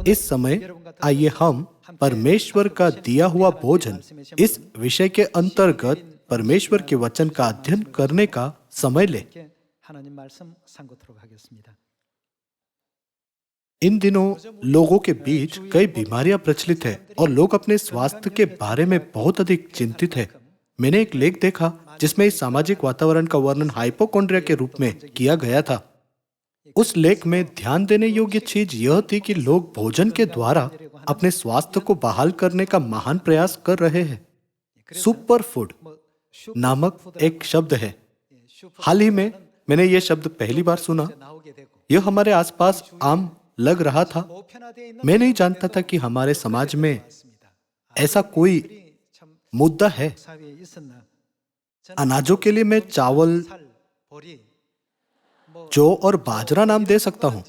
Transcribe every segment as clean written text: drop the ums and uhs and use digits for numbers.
इस समय आइए हम परमेश्वर का दिया हुआ भोजन इस विषय के अंतर्गत परमेश्वर के वचन का अध्ययन करने का समय लें। इन दिनों लोगों के बीच कई बीमारियां प्रचलित है और लोग अपने स्वास्थ्य के बारे में बहुत अधिक चिंतित है। मैंने एक लेख देखा जिसमें इस सामाजिक वातावरण का वर्णन हाइपोकॉन्ड्रिया के रूप में किया गया था। उस लेख में ध्यान देने योग्य चीज यह थी कि लोग भोजन के द्वारा अपने स्वास्थ्य को बहाल करने का महान प्रयास कर रहे हैं। सुपर फूड नामक एक शब्द है। हाल ही में मैंने यह शब्द पहली बार सुना। यह हमारे आसपास आम लग रहा था। मैं नहीं जानता था कि हमारे समाज में ऐसा कोई मुद्दा है। अनाजों के लिए मैं चावल, जौ और बाजरा नाम दे सकता हूं,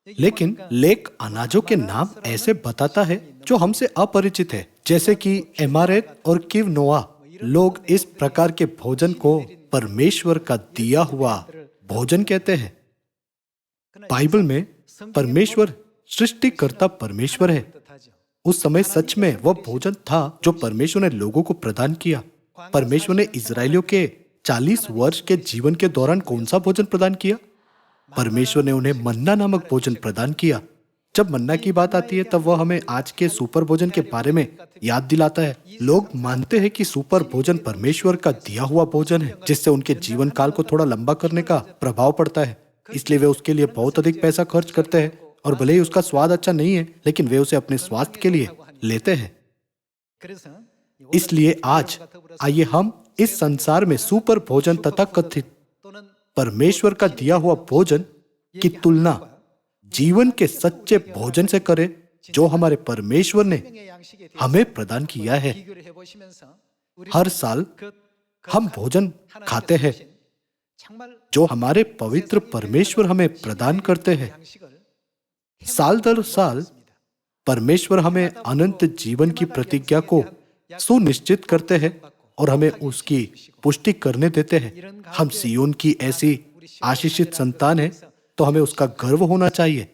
लेकिन लेख अनाजों के नाम ऐसे बताता है जो हमसे अपरिचित है, जैसे कि एमारेथ और किवनोआ। लोग इस प्रकार के भोजन को परमेश्वर का दिया हुआ भोजन कहते हैं। बाइबल में परमेश्वर सृष्टिकर्ता परमेश्वर है। उस समय सच में वह भोजन था जो परमेश्वर ने लोगों को प्रदान किया। परमेश्वर ने इजरायलियों के 40 वर्ष के जीवन के दौरान कौन सा भोजन प्रदान किया? परमेश्वर ने उन्हें मन्ना नामक भोजन प्रदान किया। जब मन्ना की बात आती है तब वह हमें आज के सुपर भोजन के बारे में याद दिलाता है। लोग मानते हैं कि सुपर भोजन परमेश्वर का दिया हुआ भोजन है जिससे उनके जीवन काल को थोड़ा लंबा करने का प्रभाव पड़ता है। इसलिए वे उसके लिए बहुत अधिक पैसा खर्च करते हैं और भले ही उसका स्वाद अच्छा नहीं है, लेकिन वे उसे अपने स्वास्थ्य के लिए लेते हैं। इसलिए आज आइए हम इस संसार में सुपर भोजन तथा कथित परमेश्वर का दिया हुआ भोजन की तुलना जीवन के सच्चे भोजन से करें जो हमारे परमेश्वर ने हमें प्रदान किया है। हर साल हम भोजन खाते हैं जो हमारे पवित्र परमेश्वर हमें प्रदान करते हैं। साल दर साल परमेश्वर हमें अनंत जीवन की प्रतिज्ञा को सुनिश्चित करते हैं और हमें उसकी पुष्टि करने देते हैं। हम सियोन की ऐसी आशीषित संतान हैं, तो हमें उसका गर्व होना चाहिए।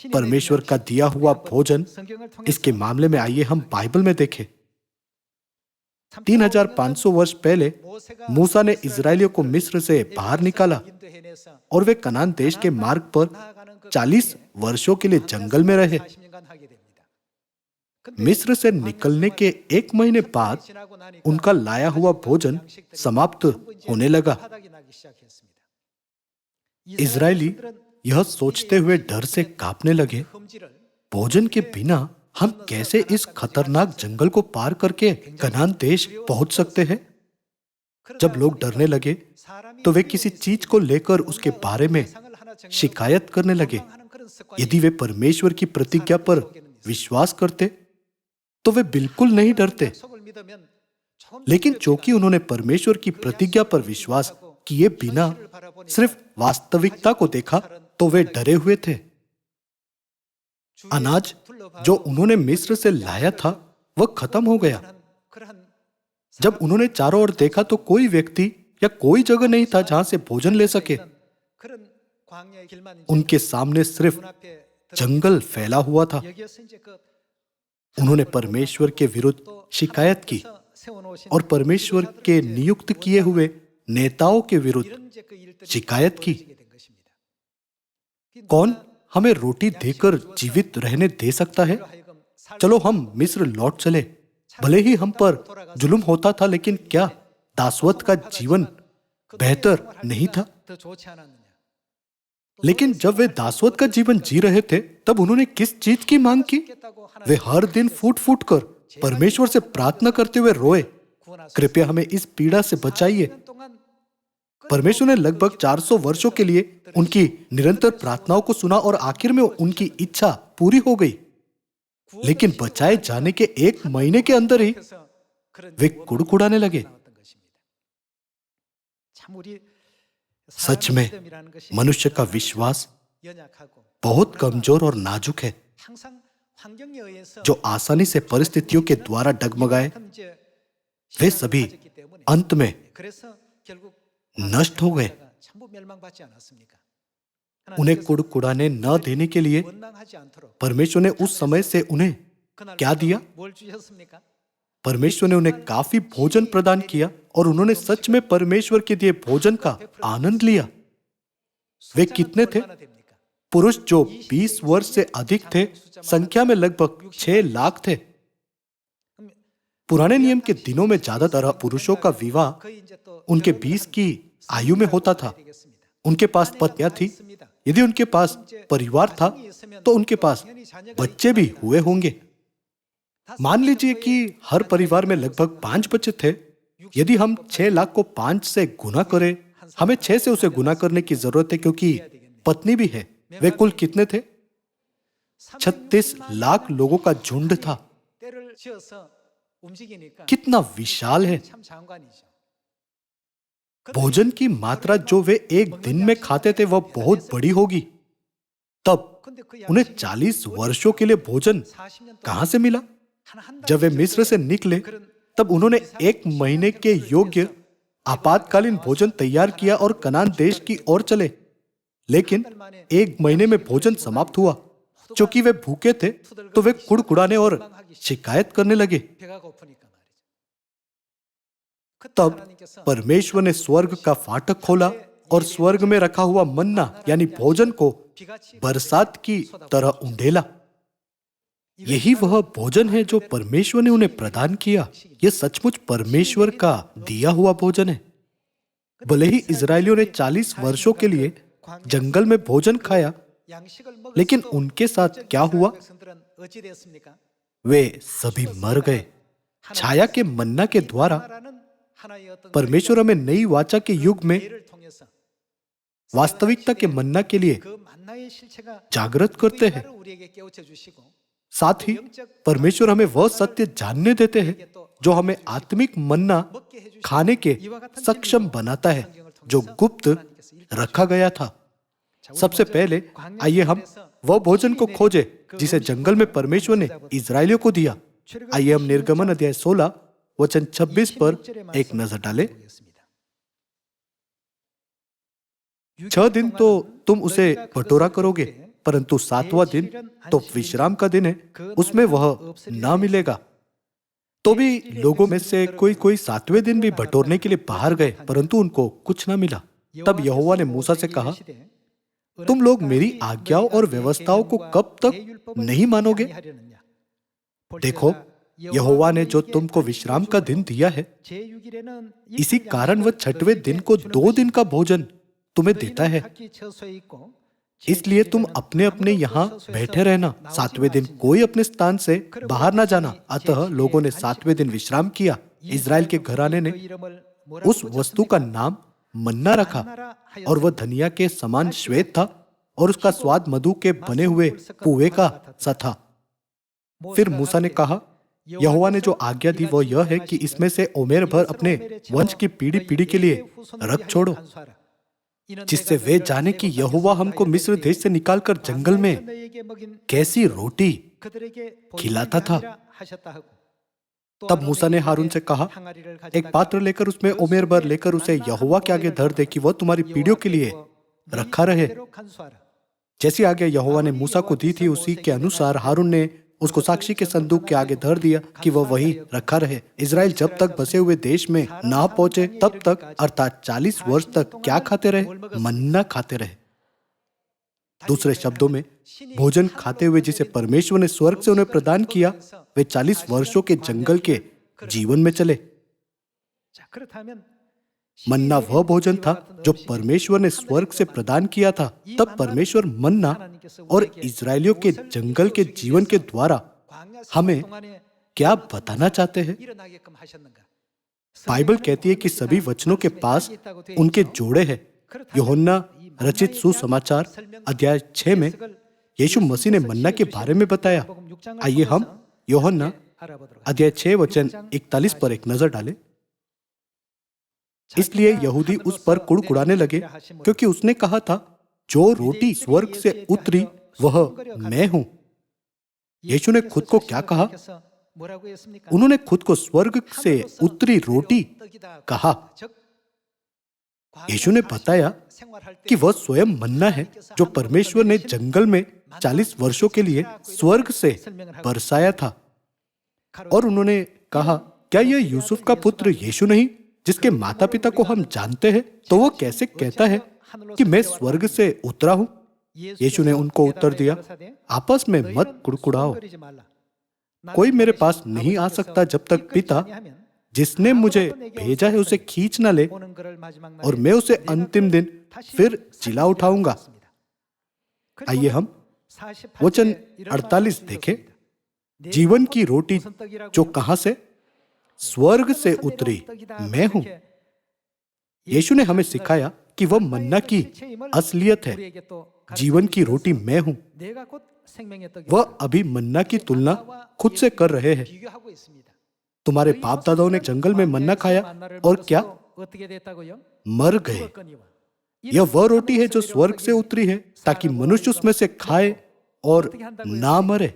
परमेश्वर का दिया हुआ भोजन, इसके मामले में आइए हम बाइबल में देखें। 3500 वर्ष पहले मूसा ने इजरायलियों को मिस्र से बाहर निकाला और वे कनान देश के मार्ग पर 40 वर्षों के लिए जंगल में रहे। मिस्र से निकलने के 1 महीने बाद उनका लाया हुआ भोजन समाप्त होने लगा। इजरायली यह सोचते हुए डर से कांपने लगे, भोजन के बिना हम कैसे इस खतरनाक जंगल को पार करके कनान देश पहुंच सकते हैं? जब लोग डरने लगे तो वे किसी चीज को लेकर उसके बारे में शिकायत करने लगे। यदि वे परमेश्वर की प्रतिज्ञा पर विश्वास करते तो वे बिल्कुल नहीं डरते, लेकिन चूंकि उन्होंने परमेश्वर की प्रतिज्ञा पर विश्वास किए बिना सिर्फ वास्तविकता को देखा तो वे डरे हुए थे। अनाज जो उन्होंने मिस्र से लाया था वह खत्म हो गया। जब उन्होंने चारों ओर देखा तो कोई व्यक्ति या कोई जगह नहीं था जहां से भोजन ले सके। उनके सामने सिर्फ जंगल फैला हुआ था। उन्होंने परमेश्वर के विरुद्ध शिकायत की और परमेश्वर के नियुक्त किए हुए नेताओं के विरुद्ध शिकायत की। कौन हमें रोटी देकर जीवित रहने दे सकता है? चलो हम मिस्र लौट चले। भले ही हम पर जुल्म होता था, लेकिन क्या दासवत का जीवन बेहतर नहीं था? लेकिन जब वे दासवत का जीवन जी रहे थे तब उन्होंने किस चीज की मांग की? वे हर दिन फूट फूट कर परमेश्वर से प्रार्थना करते हुए रोए, कृपया हमें इस पीड़ा से बचाइए। परमेश्वर ने लगभग 400 वर्षों के लिए उनकी निरंतर प्रार्थनाओं को सुना और आखिर में उनकी इच्छा पूरी हो गई। लेकिन बचाए जाने के 1 महीने के अंदर ही वे कुड़कुड़ाने लगे। सच में मनुष्य का विश्वास बहुत कमजोर और नाजुक है। जो आसानी से परिस्थितियों के द्वारा डगमगाए, वे सभी अंत में नष्ट हो गए। उन्हें कुड़कुड़ाने न देने के लिए परमेश्वर ने उस समय से उन्हें क्या दिया? परमेश्वर ने उन्हें काफी भोजन प्रदान किया और उन्होंने सच में परमेश्वर के दिए भोजन का आनंद लिया। वे कितने थे? पुरुष जो 20 वर्ष से अधिक थे, संख्या में लगभग 6 लाख थे। पुराने नियम के दिनों में ज्यादातर पुरुषों का विवाह उनके 20 की आयु में होता था। उनके पास पत्नियां थी। यदि उनके पास परिवार था तो उनके पास बच्चे भी हुए होंगे। मान लीजिए कि हर परिवार में लगभग 5 बच्चे थे। यदि हम 6 लाख को 5 से गुना करें, हमें 6 से उसे गुना करने की जरूरत है क्योंकि पत्नी भी है। वे कुल कितने थे? 36 लाख लोगों का झुंड था। कितना विशाल है। भोजन की मात्रा जो वे एक दिन में खाते थे वह बहुत बड़ी होगी। तब उन्हें 40 वर्षों के लिए भोजन कहां से मिला? जब वे मिस्र से निकले तब उन्होंने 1 महीने के योग्य आपातकालीन भोजन तैयार किया और कनान देश की ओर चले। लेकिन 1 महीने में भोजन समाप्त हुआ। क्योंकि वे भूखे थे तो वे कुड़कुड़ाने और शिकायत करने लगे। तब परमेश्वर ने स्वर्ग का फाटक खोला और स्वर्ग में रखा हुआ मन्ना यानी भोजन को बरसात की तरह उंडेला। यही वह भोजन है जो परमेश्वर ने उन्हें प्रदान किया। यह सचमुच परमेश्वर का दिया हुआ भोजन है। भले ही इजरायलियों ने 40 वर्षों के लिए जंगल में भोजन खाया, लेकिन उनके साथ क्या हुआ? वे सभी मर गए। छाया के मन्ना के द्वारा परमेश्वर हमें नई वाचा के युग में वास्तविकता के मन्ना के लिए जागृत करते हैं। साथ ही परमेश्वर हमें वह सत्य जानने देते हैं जो हमें आत्मिक मन्ना खाने के सक्षम बनाता है जो गुप्त रखा गया था। सबसे पहले आइए हम वह भोजन को खोजें जिसे जंगल में परमेश्वर ने इजरायलियों को दिया। आइए हम निर्गमन अध्याय 16 वचन 26 पर एक नजर डालें। 6 दिन तो तुम उसे बटोरा करोगे, परंतु 7वां दिन तो विश्राम का दिन है, उसमें वह ना मिलेगा। तो भी लोगों में से कोई 7वें दिन भी बटोरने के लिए बाहर गए, परंतु उनको कुछ ना मिला। तब यहोवा ने मूसा से कहा, तुम लोग मेरी आज्ञाओं और व्यवस्थाओं को कब तक नहीं मानोगे? देखो, यहोवा ने जो तुमको विश्राम का दिन दिया है, इसी कारण वह 6वें दिन को 2 दिन का भोजन तुम्हें देता है। इसलिए तुम अपने अपने यहाँ बैठे रहना। 7वें दिन कोई अपने स्थान से बाहर ना जाना। अतः लोगों ने 7वें दिन विश्राम किया। इजराइल के घराने ने उस वस्तु का नाम मन्ना रखा और वह धनिया के समान श्वेत था और उसका स्वाद मधु के बने हुए पुए का सा था। फिर मूसा ने कहा, यहोवा ने जो आज्ञा दी वो यह है कि इसमें से ओमेर भर अपने वंश की पीढ़ी पीढ़ी के लिए रख छोड़ो, जिससे वे जाने कि यहोवा हमको मिस्र देश से निकालकर जंगल में कैसी रोटी खिलाता था। तब मूसा ने हारून से कहा, एक पात्र लेकर उसमें ओमेर भर लेकर उसे यहोवा के आगे धर दे कि वह तुम्हारी पीढ़ियों के लिए रखा रहे। जैसी आज्ञा यहोवा ने मूसा को दी थी उसी के अनुसार हारून ने उसको साक्षी के संदूक के आगे धर दिया कि वह वहीं रखा रहे। इजराइल जब तक बसे हुए देश में ना पहुंचे तब तक अर्थात 40 वर्ष तक क्या खाते रहे? मन्ना खाते रहे। दूसरे शब्दों में, भोजन खाते हुए जिसे परमेश्वर ने स्वर्ग से उन्हें प्रदान किया, वे 40 वर्षों के जंगल के जीवन में चले। मन्ना वह भोजन था जो परमेश्वर ने स्वर्ग से प्रदान किया था। तब परमेश्वर मन्ना और इजरायलियों के जंगल के जीवन के द्वारा हमें क्या बताना चाहते हैं? बाइबल कहती है कि सभी वचनों के पास उनके जोड़े हैं। यूहन्ना रचित सुसमाचार अध्याय 6 में यीशु मसीह ने मन्ना के बारे में बताया। आइए हम यूहन्ना अध्याय 6 वचन 41 पर एक नजर डालें। इसलिए यहूदी उस पर कुड़कुड़ाने लगे क्योंकि उसने कहा था, जो रोटी स्वर्ग से उतरी वह मैं हूं। यीशु ने खुद को क्या कहा? उन्होंने खुद को स्वर्ग से उतरी रोटी कहा। यीशु ने बताया कि वह स्वयं मन्ना है जो परमेश्वर ने जंगल में 40 वर्षों के लिए स्वर्ग से बरसाया था। और उन्होंने कहा, क्या यह यूसुफ का पुत्र यीशु नहीं, जिसके माता पिता को हम जानते हैं? तो वो कैसे कहता है कि मैं स्वर्ग से उतरा हूं? यीशु ने उनको उत्तर दिया, आपस में मत कुड़कुड़ाओ। कोई मेरे पास नहीं आ सकता जब तक पिता जिसने मुझे भेजा है उसे खींच न ले, और मैं उसे अंतिम दिन फिर जिला उठाऊंगा। आइए हम वचन 48 देखें। जीवन की रोटी जो कहां से? स्वर्ग से उतरी मैं हूं। यीशु ने हमें सिखाया कि वह मन्ना की असलियत है। जीवन की रोटी मैं हूं। वह अभी मन्ना की तुलना खुद से कर रहे हैं। तुम्हारे बाप दादाओं ने जंगल में मन्ना खाया और क्या? मर गए। यह वह रोटी है जो स्वर्ग से उतरी है ताकि मनुष्य उसमें से खाए और ना मरे।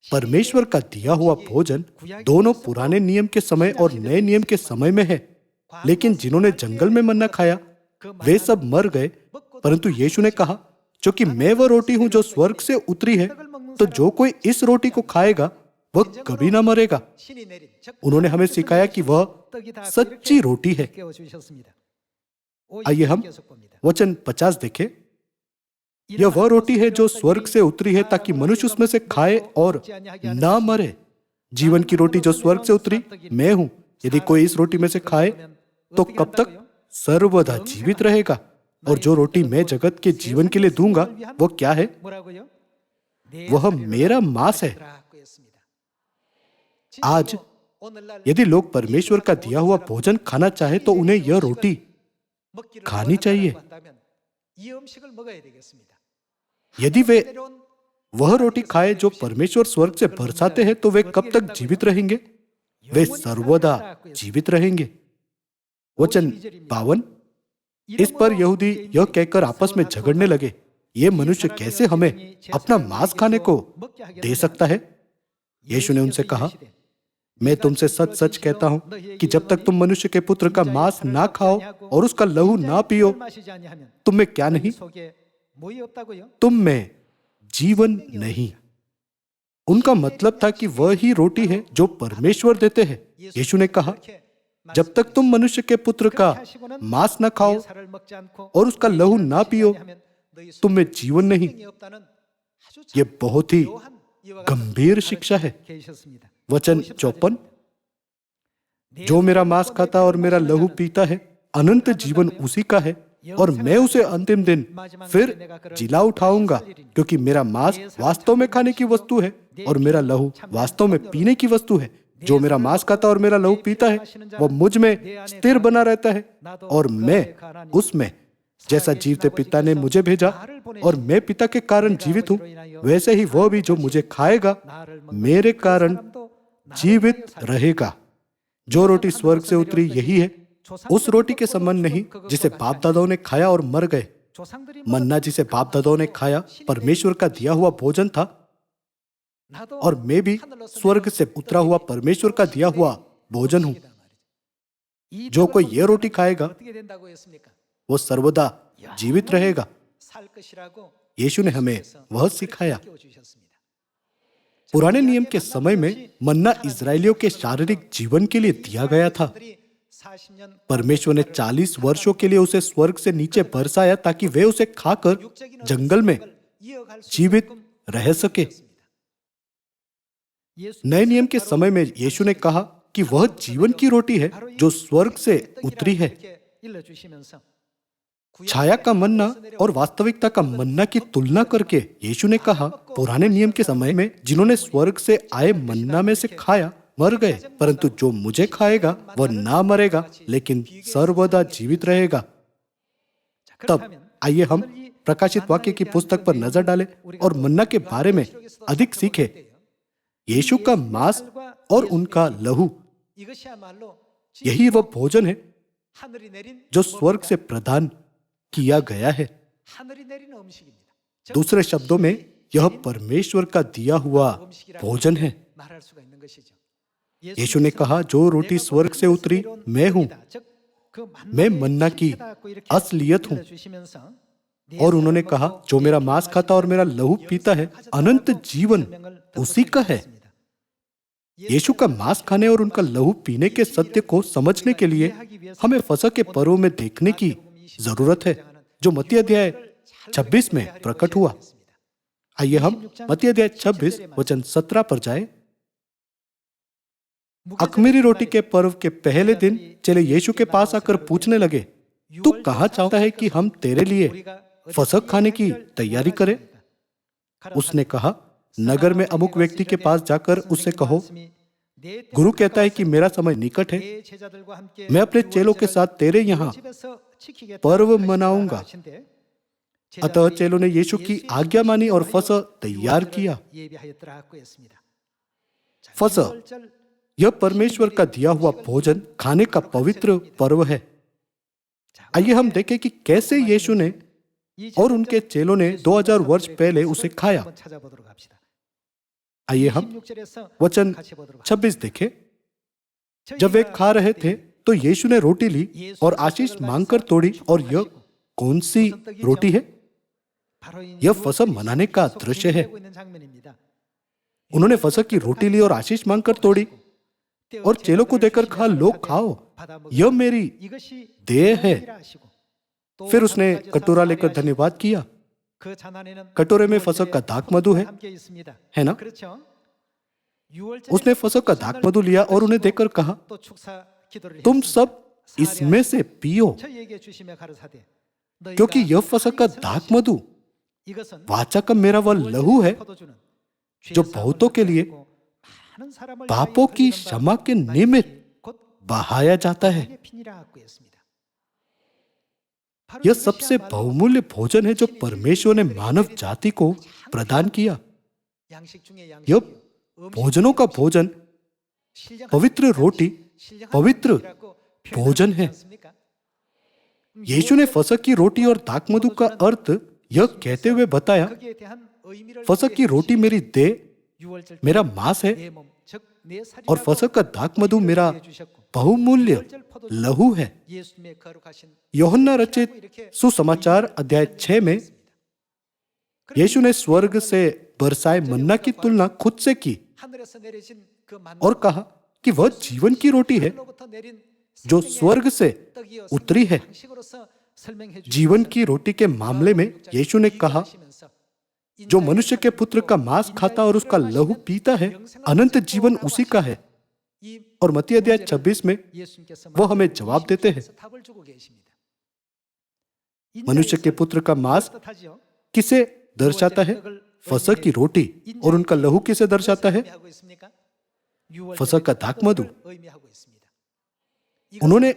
परमेश्वर का दिया हुआ भोजन दोनों पुराने नियम के समय और नए नियम के समय में है। लेकिन जिन्होंने जंगल में मन्ना खाया वे सब मर गए, परंतु यीशु ने कहा, क्योंकि मैं वह रोटी हूं जो स्वर्ग से उतरी है, तो जो कोई इस रोटी को खाएगा वह कभी ना मरेगा। उन्होंने हमें सिखाया कि वह सच्ची रोटी है। आइए हम वचन 50 देखें। यह वह रोटी है जो स्वर्ग से उतरी है ताकि मनुष्य उसमें से खाए और ना मरे। जीवन की रोटी जो स्वर्ग से उतरी मैं हूं। यदि कोई इस रोटी में से खाए तो कब तक? सर्वदा जीवित रहेगा। और जो रोटी मैं जगत के जीवन के लिए दूंगा वो क्या है? वह मेरा मांस है। आज यदि लोग परमेश्वर का दिया हुआ भोजन खाना चाहे तो उन्हें यह रोटी खानी चाहिए। यदि वे वह रोटी खाए जो परमेश्वर स्वर्ग से बरसाते हैं तो वे कब तक जीवित रहेंगे? वे सर्वदा जीवित रहेंगे। वचन 52। इस पर यहूदी यह कहकर आपस में झगड़ने लगे, ये मनुष्य कैसे हमें अपना मांस खाने को दे सकता है? यीशु ने उनसे कहा, मैं तुमसे सच सच कहता हूं कि जब तक तुम मनुष्य के पुत्र का मांस ना खाओ और उसका लहू ना पियो, तुम में क्या नहीं? तुम में जीवन नहीं। उनका मतलब था कि वह ही रोटी है जो परमेश्वर देते हैं। यीशु ने कहा, जब तक तुम मनुष्य के पुत्र का मांस ना खाओ और उसका लहू ना पियो, तुम में जीवन नहीं। यह बहुत ही गंभीर शिक्षा है। वचन 54। जो मेरा मांस खाता और मेरा लहू पीता है, अनंत जीवन उसी का है, और मैं उसे अंतिम दिन फिर जिला उठाऊंगा। क्योंकि मेरा मांस वास्तव में खाने की वस्तु है और मेरा लहू वास्तव में पीने की वस्तु है। जो मेरा मांस खाता और मेरा लहू पीता है वह मुझ में स्थिर बना रहता है और मैं उसमें। जैसा जीवते पिता ने मुझे भेजा और मैं पिता के कारण जीवित हूं, वैसे ही वह भी जो मुझे खाएगा मेरे कारण जीवित रहेगा। जो रोटी स्वर्ग से उतरी यही है। उस रोटी के समान नहीं जिसे बाप दादाओं ने खाया और मर गए। मन्ना जिसे बाप दादाओं ने खाया परमेश्वर का दिया हुआ भोजन था, और मैं भी स्वर्ग से उतरा हुआ परमेश्वर का दिया हुआ भोजन हूं। जो कोई यह रोटी खाएगा वो सर्वदा जीवित रहेगा। यीशु ने हमें वह सिखाया। पुराने नियम के समय में मन्ना इजरायलियों के शारीरिक जीवन के लिए दिया गया था। परमेश्वर ने 40 वर्षों के लिए उसे स्वर्ग से नीचे बरसाया ताकि वे उसे खाकर जंगल में जीवित रह सके। नए नियम के समय में यीशु ने कहा कि वह जीवन की रोटी है जो स्वर्ग से उतरी है। छाया का मन्ना और वास्तविकता का मन्ना की तुलना करके यीशु ने कहा, पुराने नियम के समय में जिन्होंने स्वर्ग से आए मन्ना में से खाया मर गए, परंतु जो मुझे खाएगा वह ना मरेगा लेकिन सर्वदा जीवित रहेगा। तब आइए हम प्रकाशित वाक्य की पुस्तक पर नजर डालें और मन्ना के बारे में अधिक सीखें। यीशु का मांस और उनका लहू, यही वह भोजन है जो स्वर्ग से प्रदान किया गया है। दूसरे शब्दों में यह परमेश्वर का दिया हुआ भोजन है। यीशु ने कहा, जो रोटी स्वर्ग से उतरी मैं हूं। मैं मन्ना की असलियत हूं। और उन्होंने कहा, जो मेरा मांस खाता और मेरा लहू पीता है, अनंत जीवन उसी का है। यीशु का मांस खाने और उनका लहू पीने के सत्य को समझने के लिए हमें फसह के पर्व में देखने की जरूरत है, जो मत्ती अध्याय 26 में प्रकट हुआ। आइए हम मत्ती अध्याय 26 वचन 17 पर जाए। अख़मीरी रोटी के पर्व के पहले दिन चेले यीशु के पास आकर पूछने लगे, तू कहाँ चाहता है कि हम तेरे लिए फसह खाने की तैयारी करें? उसने कहा, नगर में अमुक व्यक्ति के पास जाकर उससे कहो, गुरु कहता है कि मेरा समय निकट है, मैं अपने चेलों के साथ तेरे यहाँ पर्व मनाऊंगा। अतः चेलों ने यीशु की आज्ञा मानी और फसह तैयार किया। फसह यह परमेश्वर का दिया हुआ भोजन खाने का पवित्र पर्व है। आइए हम देखें कि कैसे यीशु ने और उनके चेलों ने 2000 वर्ष पहले उसे खाया। आइए हम वचन 26 देखें। जब वे खा रहे थे तो यीशु ने रोटी ली और आशीष मांगकर तोड़ी, और यह कौन सी रोटी है? यह फसह मनाने का दृश्य है। उन्होंने फसह की रोटी ली और आशीष मांगकर तोड़ी और चेलों को देकर कहा, लोग खाओ, यह मेरी देह है। फिर उसने कटोरा लेकर धन्यवाद किया। कटोरे में फसह का दाखमधु है ना? उसने फसह का दाखमधु लिया और उन्हें देकर कहा, तुम सब इसमें से पियो, क्योंकि यह फसह का दाखमधु वाचा का मेरा वह लहू है, जो बहुतों के लिए पापों की क्षमा के निमित्त बहाया जाता है। यह सबसे बहुमूल्य भोजन है जो परमेश्वर ने मानव जाति को प्रदान किया। यह भोजनों का भोजन, पवित्र रोटी, पवित्र भोजन है। यीशु ने फसह की रोटी और दाखमधु का अर्थ यह कहते हुए बताया, फसह की रोटी मेरी देह, मेरा मांस है, और फसह का दाखमधु मेरा बहुमूल्य लहू है। यूहन्ना रचित सुसमाचार अध्याय 6 में यीशु ने स्वर्ग से बरसाए मन्ना की तुलना खुद से की और कहा कि वह जीवन की रोटी है जो स्वर्ग से उतरी है। जीवन की रोटी के मामले में यीशु ने कहा, जो मनुष्य के पुत्र का मांस खाता और उसका लहू पीता है, अनंत जीवन उसी का है। और मत्ती अध्याय 26 में वो हमें जवाब देते हैं। मनुष्य के पुत्र का मांस किसे दर्शाता है? फसह की रोटी। और उनका लहू किसे दर्शाता है? फसह का दाखमधु। उन्होंने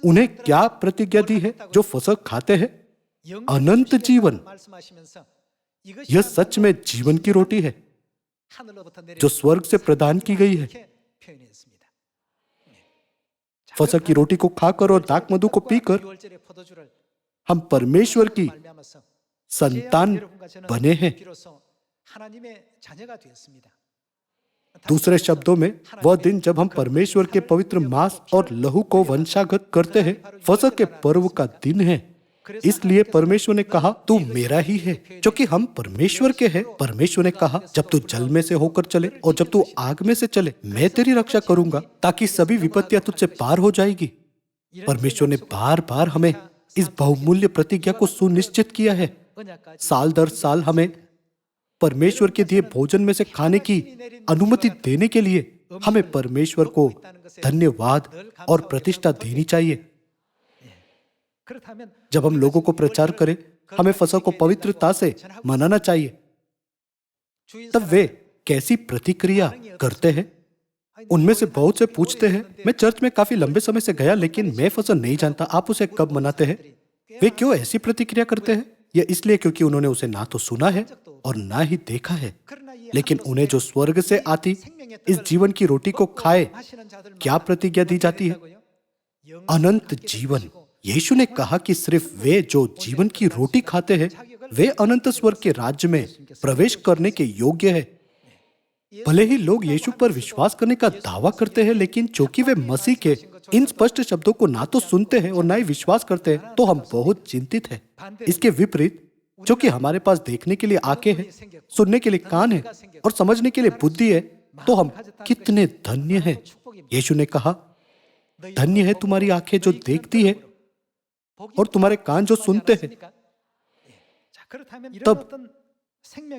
उन्हें क्या प्रतिज्ञा दी है जो फसह खाते हैं? अनंत जीवन। यह सच में जीवन की रोटी है जो स्वर्ग से प्रदान की गई है। फसह की रोटी को खाकर और दाखमधु को पीकर हम परमेश्वर की संतान बने हैं। दूसरे शब्दों में, वह दिन जब हम परमेश्वर के पवित्र मांस और लहू को वंशागत करते हैं, फसह के पर्व का दिन है। इसलिए परमेश्वर ने कहा, तू मेरा ही है, क्योंकि हम परमेश्वर के हैं। परमेश्वर ने कहा, जब तू जल में से होकर चले और जब तू आग में से चले, मैं तेरी रक्षा करूंगा, ताकि सभी विपत्तियां तुझसे पार हो जाएगी। परमेश्वर ने बार बार हमें इस बहुमूल्य प्रतिज्ञा को सुनिश्चित किया है। साल दर साल हमें परमेश्वर के दिए भोजन में से खाने की अनुमति देने के लिए हमें परमेश्वर को धन्यवाद और प्रतिष्ठा देनी चाहिए। जब हम लोगों को प्रचार करें, हमें फसह को पवित्रता से मनाना चाहिए। तब वे कैसी प्रतिक्रिया करते हैं? उनमें से बहुत से पूछते हैं, मैं चर्च में काफी लंबे समय से गया, लेकिन मैं फसह नहीं जानता, आप उसे कब मनाते हैं? वे क्यों ऐसी प्रतिक्रिया करते हैं? यह इसलिए क्योंकि उन्होंने उसे ना तो सुना है और ना ही देखा है। लेकिन उन्हें जो स्वर्ग से आती इस जीवन की रोटी को खाए, क्या प्रतिज्ञा दी जाती है? अनंत जीवन। यीशु ने कहा कि सिर्फ वे जो जीवन की रोटी खाते हैं, वे अनंत स्वर्ग के राज्य में प्रवेश करने के योग्य है। भले ही लोग यीशु पर विश्वास करने का दावा करते हैं, लेकिन चूंकि वे मसीह के इन स्पष्ट शब्दों को ना तो सुनते हैं और ना ही विश्वास करते हैं, तो हम बहुत चिंतित हैं। इसके विपरीत, जो कि हमारे पास देखने के लिए आंखें हैं, सुनने के लिए कान है और समझने के लिए बुद्धि है, तो हम कितने धन्य हैं। यीशु ने कहा, धन्य है तुम्हारी आंखें जो देखती है और तुम्हारे कान जो सुनते हैं। तब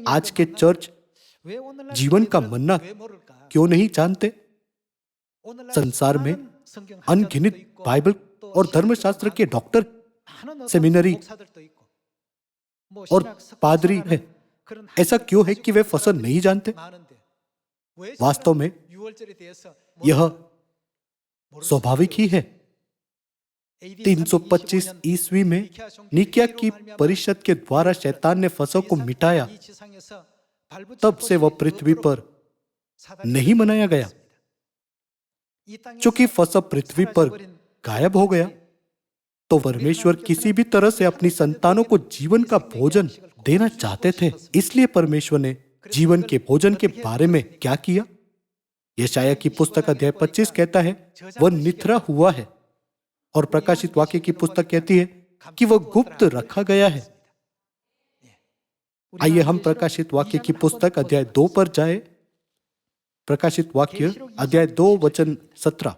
आज के चर्च जीवन का मन्ना क्यों नहीं जानते? संसार में अनगिनत बाइबल और धर्मशास्त्र के डॉक्टर, सेमिनरी और पादरी हैं। ऐसा क्यों है कि वे फसल नहीं जानते? वास्तव में यह स्वाभाविक ही है। 325 ईस्वी में निकिया की परिषद के द्वारा शैतान ने फसह को मिटाया। तब से वह पृथ्वी पर नहीं मनाया गया। चूंकि फसह पृथ्वी पर गायब हो गया, तो परमेश्वर किसी भी तरह से अपनी संतानों को जीवन का भोजन देना चाहते थे। इसलिए परमेश्वर ने जीवन के भोजन के बारे में क्या किया? यशाया की पुस्तक अध्याय 25 कहता है, वह निथरा हुआ है। और प्रकाशित वाक्य की पुस्तक कहती है कि वह गुप्त रखा गया है। आइए हम प्रकाशित वाक्य की पुस्तक अध्याय 2 पर जाए। प्रकाशित वाक्य अध्याय 2 वचन 17।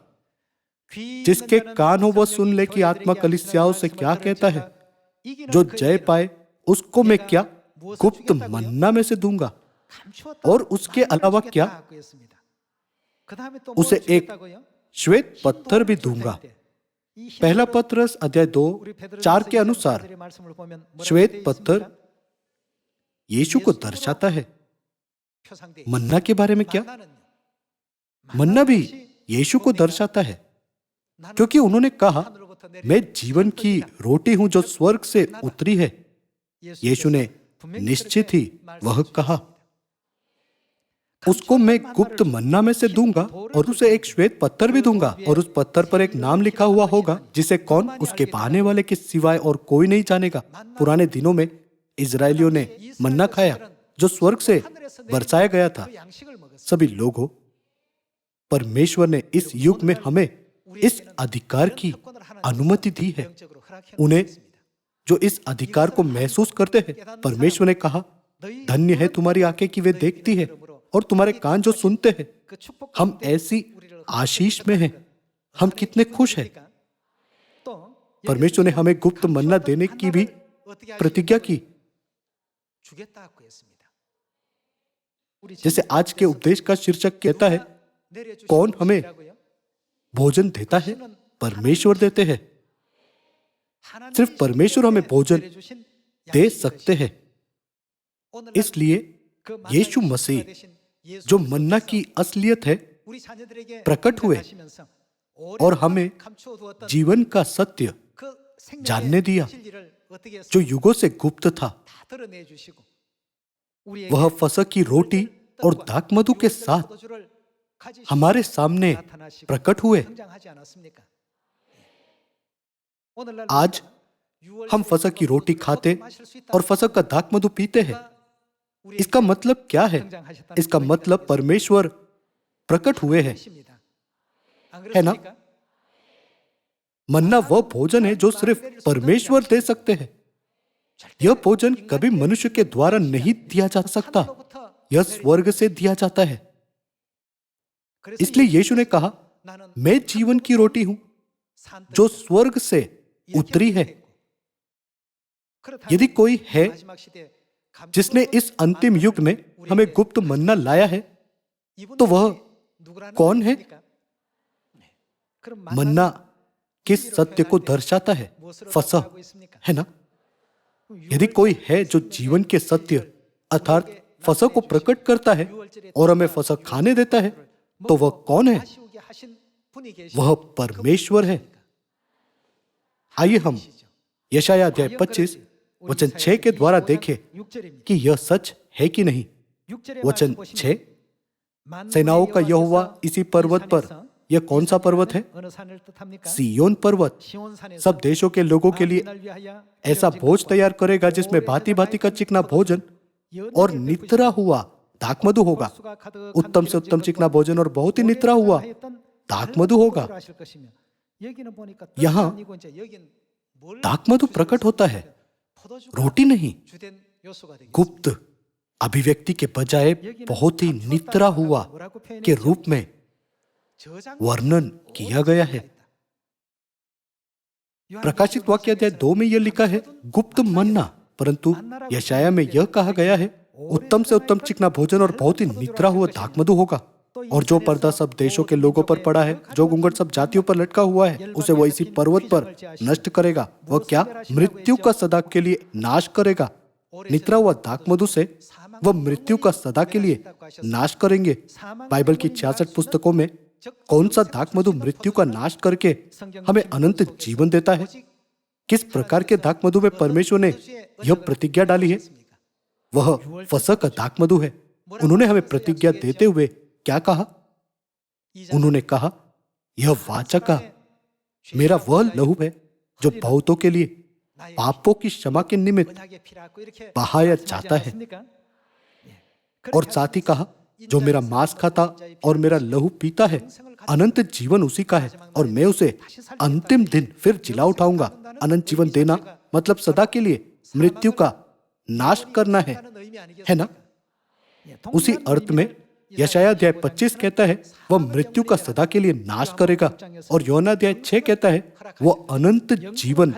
जिसके कान हो वह सुन ले कि आत्मा कलीसियाओं से क्या कहता है। जो जय पाए उसको मैं क्या गुप्त मन्ना में से दूंगा, और उसके अलावा क्या, उसे एक श्वेत पत्थर भी दूंगा। पहला पत्रस अध्याय 2:4 के अनुसार श्वेत पत्थर यीशु को दर्शाता है। मन्ना के बारे में क्या? मन्ना भी यीशु को दर्शाता है, क्योंकि उन्होंने कहा, मैं जीवन की रोटी हूं जो स्वर्ग से उतरी है। यीशु ने निश्चित ही वह कहा, उसको मैं गुप्त मन्ना में से दूंगा और उसे एक श्वेत पत्थर भी दूंगा, और उस पत्थर पर एक नाम लिखा हुआ होगा जिसे कौन उसके पाने वाले के सिवाय और कोई नहीं जानेगा। पुराने दिनों में इजरायलियों ने मन्ना खाया जो स्वर्ग से बरसाया गया था। सभी लोगों, परमेश्वर ने इस युग में हमें इस अधिकार की अनुमति दी है। उन्हें जो इस अधिकार को महसूस करते हैं, परमेश्वर ने कहा, धन्य है तुम्हारी आंखें कि वे देखती है और तुम्हारे कान जो सुनते हैं। हम ऐसी आशीष में हैं। हम कितने खुश हैं। परमेश्वर ने हमें गुप्त मन्ना देने की भी प्रतिज्ञा की। जैसे आज के उपदेश का शीर्षक कहता है, कौन हमें भोजन देता है? परमेश्वर देते हैं। सिर्फ परमेश्वर हमें भोजन दे सकते हैं। इसलिए यीशु मसीह, जो मन्ना की असलियत है, प्रकट हुए और हमें जीवन का सत्य जानने दिया जो युगों से गुप्त था। वह फसह की रोटी और दाखमधु के साथ हमारे सामने प्रकट हुए। आज हम फसह की रोटी खाते और फसह का दाखमधु पीते हैं। इसका मतलब क्या है? इसका मतलब परमेश्वर प्रकट हुए हैं, है ना? मन्ना वह भोजन है जो सिर्फ परमेश्वर दे सकते हैं। यह भोजन कभी मनुष्य के द्वारा नहीं दिया जा सकता। यह स्वर्ग से दिया जाता है। इसलिए यीशु ने कहा, मैं जीवन की रोटी हूं जो स्वर्ग से उतरी है। यदि कोई है जिसने इस अंतिम युग में हमें गुप्त मन्ना लाया है, तो वह कौन है? मन्ना किस सत्य को दर्शाता है? फसह, है ना? यदि कोई है जो जीवन के सत्य अर्थात फसह को प्रकट करता है और हमें फसह खाने देता है, तो वह कौन है? वह परमेश्वर है। आइए हम यशाया अध्याय 25 वचन 6 के द्वारा देखें कि यह सच है कि नहीं। वचन 6, सेनाओं का यहोवा इसी पर्वत पर, यह कौन सा पर्वत है? सिय्योन पर्वत, सब देशों के लोगों के लिए ऐसा भोज तैयार करेगा जिसमें भांति भांति का चिकना भोजन और नितरा हुआ दाखमधु होगा। उत्तम से उत्तम चिकना भोजन और बहुत ही नितरा हुआ दाखमधु होगा। यहाँ दाखमधु प्रकट होता है, रोटी नहीं। गुप्त अभिव्यक्ति के बजाय बहुत ही नितरा हुआ के रूप में वर्णन किया गया है। प्रकाशित वाक्य अध्याय 2 में यह लिखा है गुप्त मन्ना, परंतु यशाया में यह कहा गया है उत्तम से उत्तम चिकना भोजन और बहुत ही नितरा हुआ दाखमधु होगा। और जो पर्दा सब देशों के लोगों पर पड़ा है, जो घूंघट सब जातियों पर लटका हुआ है, उसे वह इसी पर्वत पर नष्ट करेगा। वह क्या? मृत्यु का सदा के लिए नाश करेगा। नितरा हुआ दाखमधु से वह मृत्यु का सदा के लिए नाश करेंगे। बाइबल की 66 पुस्तकों में कौन सा दाखमधु मृत्यु का नाश करके हमें अनंत जीवन देता है? किस प्रकार के दाखमधु में परमेश्वर ने यह प्रतिज्ञा डाली है? वह फसह का दाखमधु है। उन्होंने हमें प्रतिज्ञा देते हुए क्या कहा? उन्होंने कहा यह वाचा का मेरा वह लहू है जो बहुतों के लिए पापों की क्षमा के निमित्त बहाया जाता है। और साथ ही कहा जो मेरा मांस खाता और मेरा लहू पीता है, अनंत जीवन उसी का है और मैं उसे अंतिम दिन फिर जिला उठाऊंगा। अनंत जीवन देना मतलब सदा के लिए मृत्यु का नाश करना है ना? उसी अर्थ में यशाया अध्याय 25 कहता है वह मृत्यु का सदा के लिए नाश करेगा, और योना अध्याय 6 कहता है वह अनंत जीवन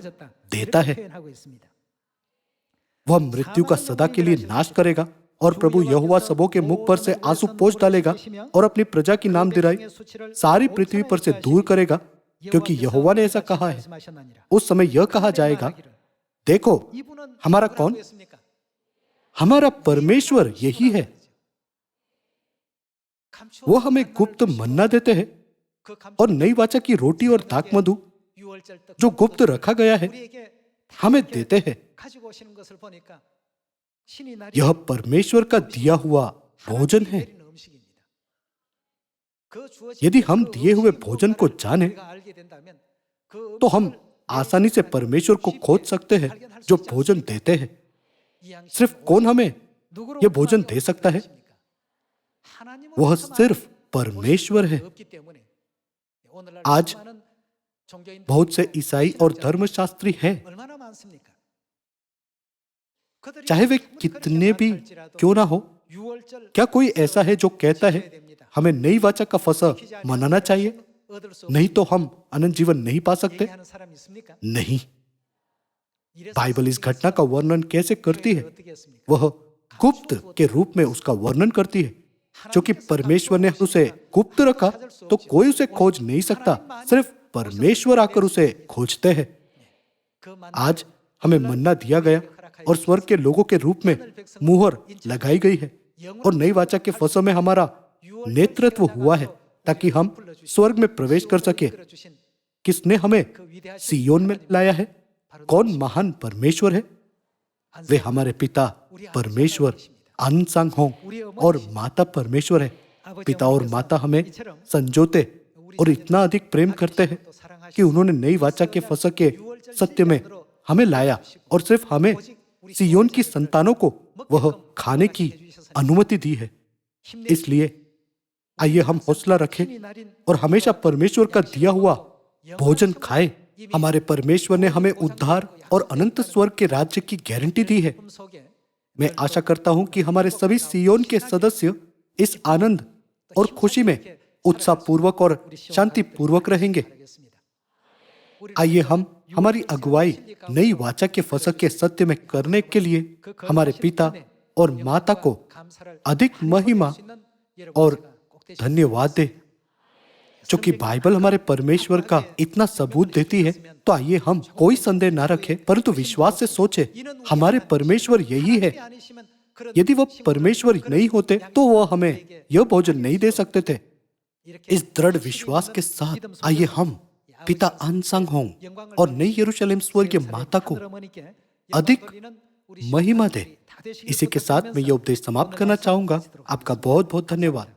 देता है। वह मृत्यु का सदा के लिए नाश करेगा और प्रभु यहोवा सबों के मुख पर से आंसू पोंछ डालेगा और अपनी प्रजा की नाम दिराई सारी पृथ्वी पर से दूर करेगा, क्योंकि यहोवा ने ऐसा कहा है। उस समय यह कहा जाएगा देखो हमारा कौन? हमारा परमेश्वर यही है। वो हमें गुप्त मन्ना देते हैं और नई वाचा की रोटी और दाखमधु जो गुप्त रखा गया है हमें देते हैं। यह परमेश्वर का दिया हुआ भोजन है। यदि हम दिए हुए भोजन को जाने तो हम आसानी से परमेश्वर को खोज सकते हैं जो भोजन देते हैं। सिर्फ कौन हमें यह भोजन दे सकता है? वह सिर्फ परमेश्वर है। आज बहुत से ईसाई और धर्मशास्त्री हैं, चाहे वे कितने भी क्यों ना हो। क्या कोई ऐसा है जो कहता है हमें नई वाचा का फसह मनाना चाहिए, नहीं तो हम अनंत जीवन नहीं पा सकते? नहीं। बाइबल इस घटना का वर्णन कैसे करती है? वह गुप्त के रूप में उसका वर्णन करती है। क्योंकि परमेश्वर ने उसे गुप्त रखा तो कोई उसे खोज नहीं सकता, सिर्फ परमेश्वर आकर उसे खोजते हैं। आज हमें मन्ना दिया गया और स्वर्ग के लोगों के रूप में मुहर लगाई गई है, और नई वाचा के फसह में हमारा नेतृत्व हुआ है ताकि हम स्वर्ग में प्रवेश कर सके। किसने हमें सियोन में लाया है? कौन महान परमेश्वर है? वे हमारे पिता परमेश्वर अनसांग होंग और माता परमेश्वर है। पिता और माता हमें संजोते और इतना अधिक प्रेम करते हैं कि उन्होंने नई वाचा के फसह के सत्य में हमें लाया, और सिर्फ हमें सियोन की संतानों को वह खाने की अनुमति दी है। इसलिए आइए हम हौसला रखें और हमेशा परमेश्वर का दिया हुआ भोजन खाएं। हमारे परमेश्वर ने हमें उद्धार और अनंत स्वर्ग के राज्य की गारंटी दी है। मैं आशा करता हूं कि हमारे सभी सियोन के सदस्य इस आनंद और खुशी में उत्साह पूर्वक और शांति पूर्वक रहेंगे। आइए हम हमारी अगुवाई नई वाचा के फसह के सत्य में करने के लिए हमारे पिता और माता को अधिक महिमा और धन्यवाद दे। क्योंकि बाइबल हमारे परमेश्वर का इतना सबूत देती है, तो आइए हम कोई संदेह ना रखें, परंतु विश्वास से सोचे हमारे परमेश्वर यही है। यदि वह परमेश्वर नहीं होते तो वह हमें यह भोजन नहीं दे सकते थे। इस दृढ़ विश्वास के साथ आइए हम पिता अनसांग होंग और नई यरूशलेम स्वर्गीय माता को अधिक महिमा दे। इसी के साथ मैं यह उपदेश समाप्त करना चाहूंगा। आपका बहुत बहुत धन्यवाद।